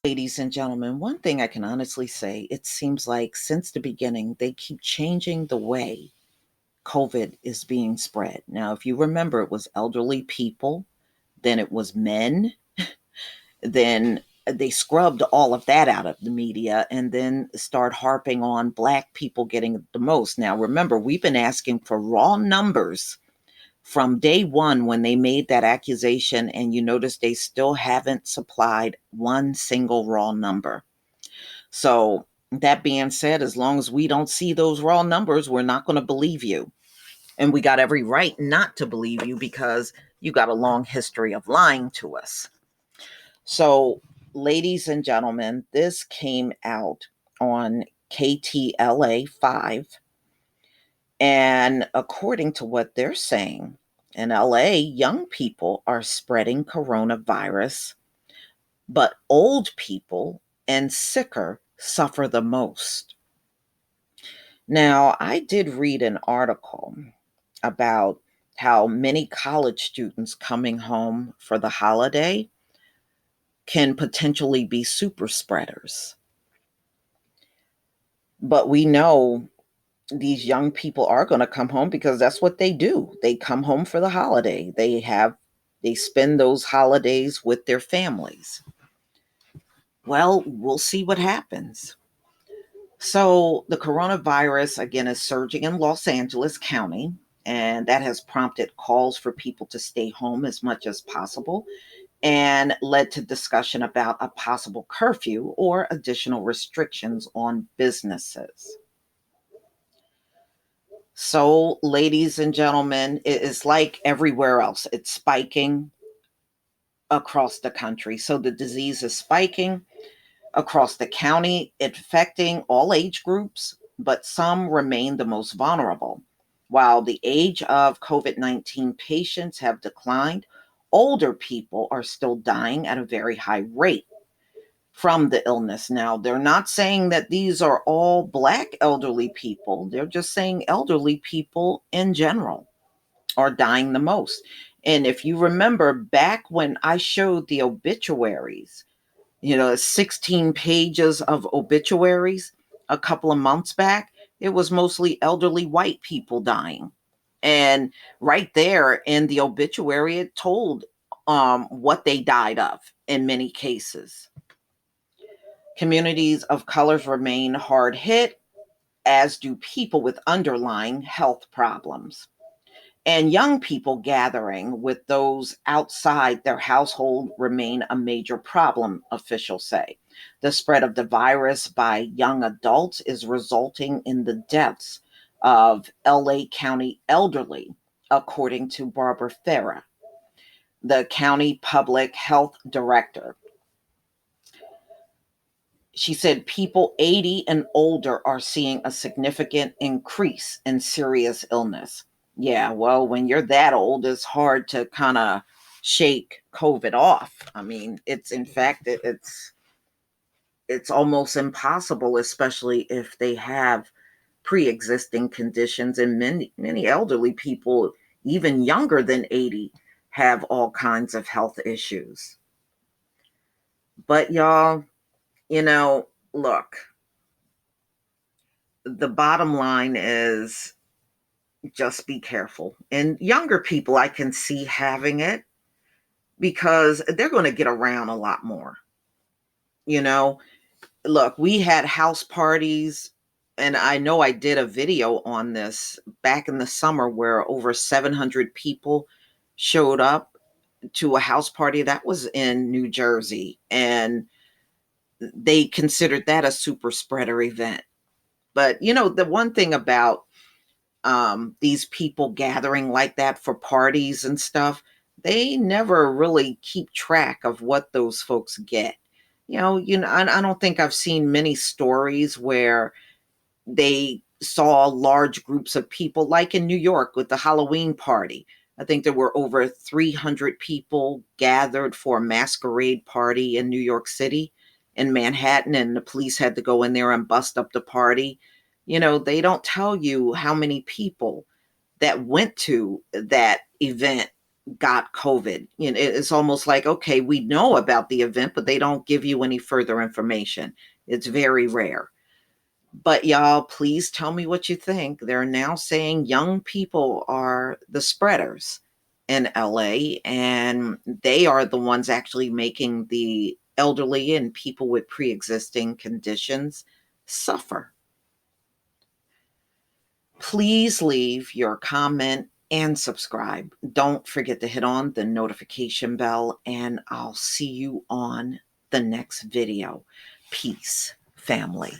Ladies and gentlemen, one thing I can honestly say, it seems like since the beginning, they keep changing the way COVID is being spread. Now, if you remember, it was elderly people, then it was men, then they scrubbed all of that out of the media and then start harping on Black people getting the most. Now, remember, we've been asking for raw numbers from day one when they made that accusation, and you notice they still haven't supplied one single raw number. So, that being said, as long as we don't see those raw numbers, we're not going to believe you. And we got every right not to believe you because you got a long history of lying to us. So, ladies and gentlemen, this came out on KTLA 5. And according to what they're saying, in LA, young people are spreading coronavirus, but old people and sicker suffer the most. Now, I did read an article about how many college students coming home for the holiday can potentially be super spreaders. But we know these young people are going to come home because that's what they do. They come home for the holiday. They spend those holidays with their families. Well, we'll see what happens. So, the coronavirus again is surging in Los Angeles County, and that has prompted calls for people to stay home as much as possible and led to discussion about a possible curfew or additional restrictions on businesses. So, ladies and gentlemen, it is like everywhere else. It's spiking across the country. So, the disease is spiking across the county, affecting all age groups, but some remain the most vulnerable. While the age of COVID-19 patients have declined, older people are still dying at a very high rate from the illness. Now, they're not saying that these are all Black elderly people, they're just saying elderly people in general are dying the most. And if you remember back when I showed the obituaries, 16 pages of obituaries a couple of months back, it was mostly elderly white people dying. And right there in the obituary, it told what they died of in many cases. Communities of colors remain hard hit, as do people with underlying health problems. And young people gathering with those outside their household remain a major problem, officials say. The spread of the virus by young adults is resulting in the deaths of LA County elderly, according to Barbara Farah, the county public health director. She said people 80 and older are seeing a significant increase in serious illness. Yeah, well, when you're that old, it's hard to kind of shake COVID off. I mean, it's in fact, it's almost impossible, especially if they have pre-existing conditions, and many elderly people, even younger than 80, have all kinds of health issues. But y'all, look, the bottom line is just be careful. And younger people, I can see having it because they're going to get around a lot more. You know, Look, we had house parties, and I know I did a video on this back in the summer where over 700 people showed up to a house party that was in New Jersey, and they considered that a super spreader event. But the one thing about these people gathering like that for parties and stuff, they never really keep track of what those folks get. I don't think I've seen many stories where they saw large groups of people, like in New York with the Halloween party. I think there were over 300 people gathered for a masquerade party in New York City, in Manhattan, and the police had to go in there and bust up the party. They don't tell you how many people that went to that event got COVID. You know, it's almost like, okay, we know about the event, but they don't give you any further information. It's very rare. But y'all, please tell me what you think. They're now saying young people are the spreaders in LA, and they are the ones actually making the elderly and people with pre existing conditions suffer. Please leave your comment and subscribe. Don't forget to hit on the notification bell, and I'll see you on the next video. Peace, family.